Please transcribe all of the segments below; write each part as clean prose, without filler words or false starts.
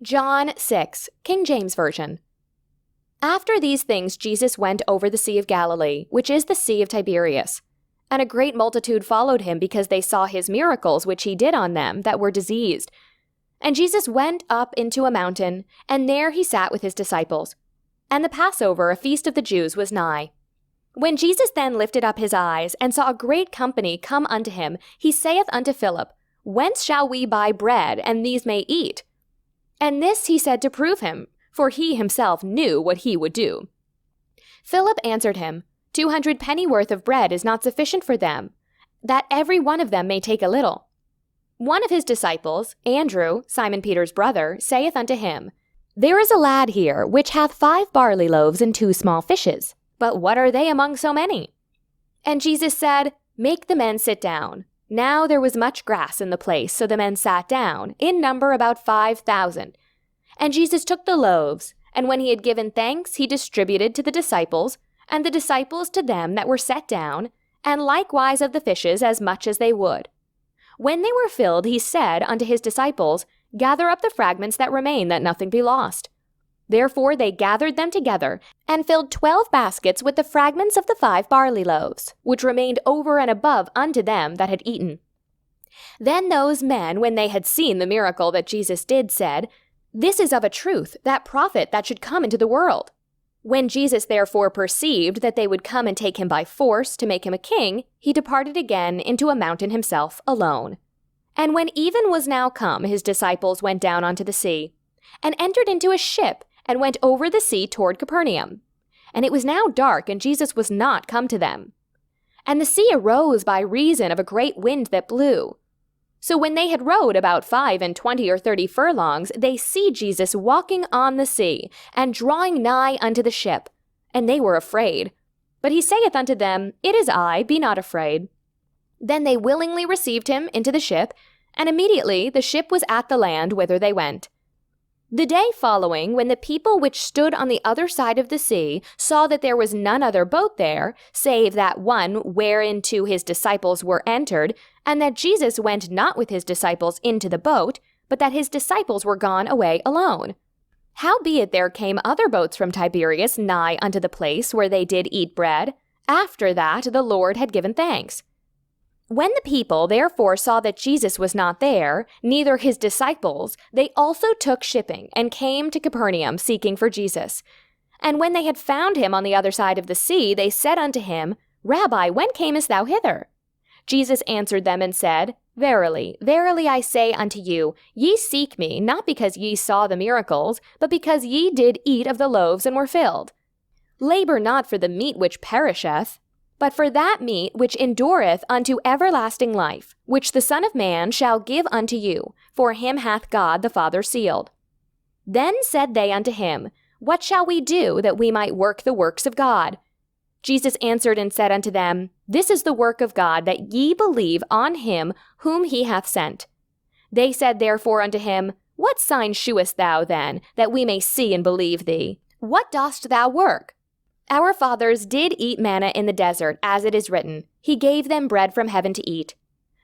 John 6, King James Version. After these things Jesus went over the Sea of Galilee, which is the Sea of Tiberias. And a great multitude followed him because they saw his miracles which he did on them that were diseased. And Jesus went up into a mountain, and there he sat with his disciples. And the Passover, a feast of the Jews, was nigh. When Jesus then lifted up his eyes, and saw a great company come unto him, he saith unto Philip, Whence shall we buy bread, and these may eat? And this he said to prove him, for he himself knew what he would do. Philip answered him, 200 pennyworth of bread is not sufficient for them, that every one of them may take a little. One of his disciples, Andrew, Simon Peter's brother, saith unto him, There is a lad here, which hath 5 barley loaves and 2 small fishes. But what are they among so many? And Jesus said, Make the men sit down. Now there was much grass in the place, so the men sat down, in number about 5,000. And Jesus took the loaves, and when he had given thanks, he distributed to the disciples, and the disciples to them that were set down, and likewise of the fishes as much as they would. When they were filled, he said unto his disciples, Gather up the fragments that remain, that nothing be lost. Therefore they gathered them together, and filled 12 baskets with the fragments of the 5 barley loaves, which remained over and above unto them that had eaten. Then those men, when they had seen the miracle that Jesus did, said, This is of a truth that prophet that should come into the world. When Jesus therefore perceived that they would come and take him by force to make him a king, he departed again into a mountain himself alone. And when even was now come, his disciples went down unto the sea, and entered into a ship, and went over the sea toward Capernaum. And it was now dark, and Jesus was not come to them. And the sea arose by reason of a great wind that blew. So when they had rowed about 25 or 30 furlongs, they see Jesus walking on the sea, and drawing nigh unto the ship. And they were afraid. But he saith unto them, It is I, be not afraid. Then they willingly received him into the ship, and immediately the ship was at the land whither they went. The day following, when the people which stood on the other side of the sea saw that there was none other boat there, save that one whereinto his disciples were entered, and that Jesus went not with his disciples into the boat, but that his disciples were gone away alone. Howbeit there came other boats from Tiberias nigh unto the place where they did eat bread, after that the Lord had given thanks. When the people therefore saw that Jesus was not there, neither his disciples, they also took shipping, and came to Capernaum seeking for Jesus. And when they had found him on the other side of the sea, they said unto him, Rabbi, when camest thou hither? Jesus answered them and said, Verily, verily I say unto you, ye seek me, not because ye saw the miracles, but because ye did eat of the loaves and were filled. Labor not for the meat which perisheth, but for that meat which endureth unto everlasting life, which the Son of Man shall give unto you, for him hath God the Father sealed. Then said they unto him, What shall we do that we might work the works of God? Jesus answered and said unto them, This is the work of God, that ye believe on him whom he hath sent. They said therefore unto him, What sign shewest thou then, that we may see and believe thee? What dost thou work? Our fathers did eat manna in the desert, as it is written, He gave them bread from heaven to eat.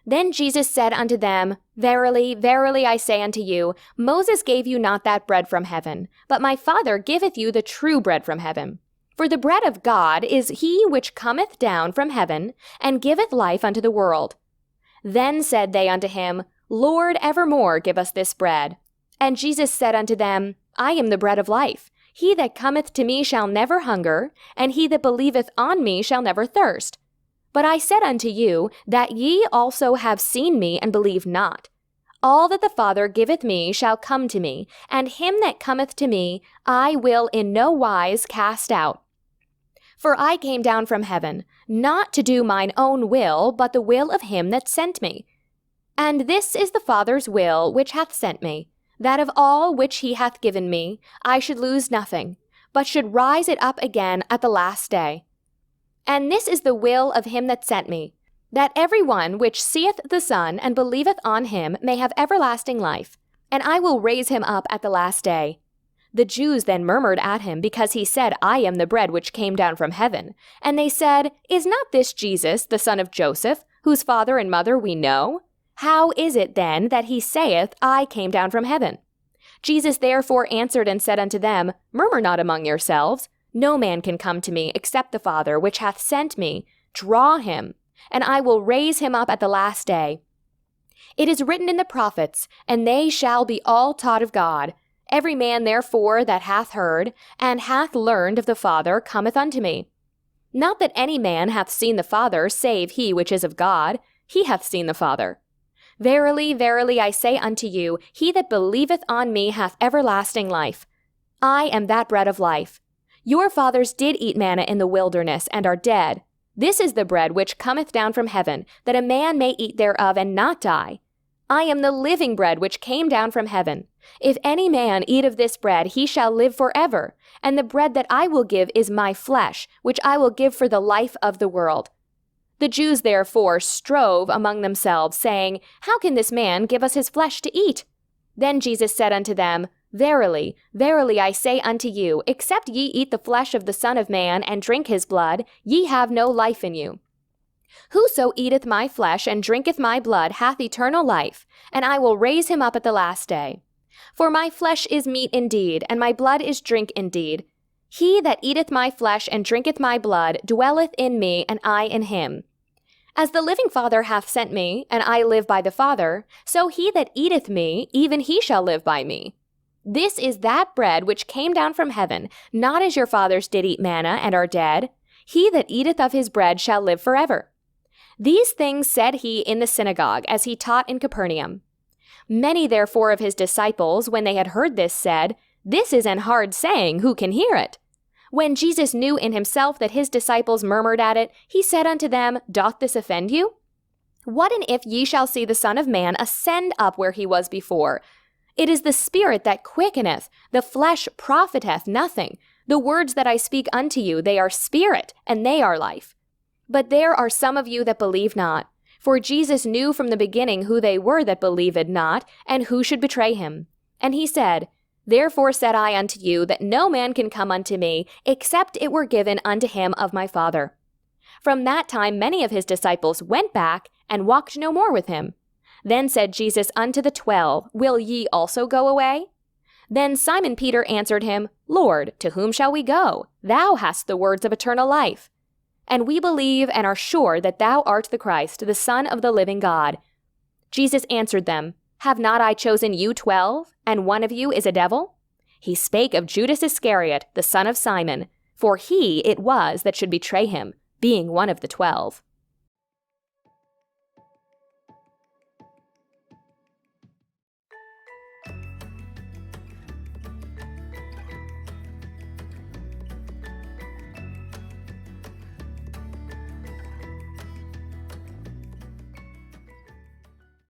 Then Jesus said unto them, Verily, verily I say unto you, Moses gave you not that bread from heaven, but my Father giveth you the true bread from heaven. For the bread of God is he which cometh down from heaven, and giveth life unto the world. Then said they unto him, Lord, evermore give us this bread. And Jesus said unto them, I am the bread of life. He that cometh to me shall never hunger, and he that believeth on me shall never thirst. But I said unto you, that ye also have seen me, and believe not. All that the Father giveth me shall come to me, and him that cometh to me I will in no wise cast out. For I came down from heaven, not to do mine own will, but the will of him that sent me. And this is the Father's will which hath sent me, that of all which he hath given me, I should lose nothing, but should rise it up again at the last day. And this is the will of him that sent me, that every one which seeth the Son and believeth on him may have everlasting life, and I will raise him up at the last day. The Jews then murmured at him, because he said, I am the bread which came down from heaven. And they said, Is not this Jesus, the son of Joseph, whose father and mother we know? How is it then that he saith, I came down from heaven? Jesus therefore answered and said unto them, Murmur not among yourselves. No man can come to me except the Father which hath sent me draw him, and I will raise him up at the last day. It is written in the prophets, and they shall be all taught of God. Every man therefore that hath heard, and hath learned of the Father, cometh unto me. Not that any man hath seen the Father, save he which is of God. He hath seen the Father. Verily, verily, I say unto you, he that believeth on me hath everlasting life. I am that bread of life. Your fathers did eat manna in the wilderness, and are dead. This is the bread which cometh down from heaven, that a man may eat thereof and not die. I am the living bread which came down from heaven. If any man eat of this bread, he shall live forever. And the bread that I will give is my flesh, which I will give for the life of the world. The Jews therefore strove among themselves, saying, How can this man give us his flesh to eat? Then Jesus said unto them, Verily, verily, I say unto you, except ye eat the flesh of the Son of Man, and drink his blood, ye have no life in you. Whoso eateth my flesh, and drinketh my blood, hath eternal life, and I will raise him up at the last day. For my flesh is meat indeed, and my blood is drink indeed. He that eateth my flesh, and drinketh my blood, dwelleth in me, and I in him. As the living Father hath sent me, and I live by the Father, so he that eateth me, even he shall live by me. This is that bread which came down from heaven, not as your fathers did eat manna, and are dead. He that eateth of his bread shall live forever. These things said he in the synagogue, as he taught in Capernaum. Many therefore of his disciples, when they had heard this, said, This is an hard saying, who can hear it? When Jesus knew in himself that his disciples murmured at it, he said unto them, Doth this offend you? What and if ye shall see the Son of Man ascend up where he was before? It is the Spirit that quickeneth, the flesh profiteth nothing. The words that I speak unto you, they are spirit, and they are life. But there are some of you that believe not. For Jesus knew from the beginning who they were that believed not, and who should betray him. And he said, Therefore said I unto you, that no man can come unto me, except it were given unto him of my Father. From that time many of his disciples went back, and walked no more with him. Then said Jesus unto the 12, Will ye also go away? Then Simon Peter answered him, Lord, to whom shall we go? Thou hast the words of eternal life. And we believe and are sure that thou art the Christ, the Son of the living God. Jesus answered them, Have not I chosen you 12, and one of you is a devil? He spake of Judas Iscariot, the son of Simon, for he it was that should betray him, being one of the 12.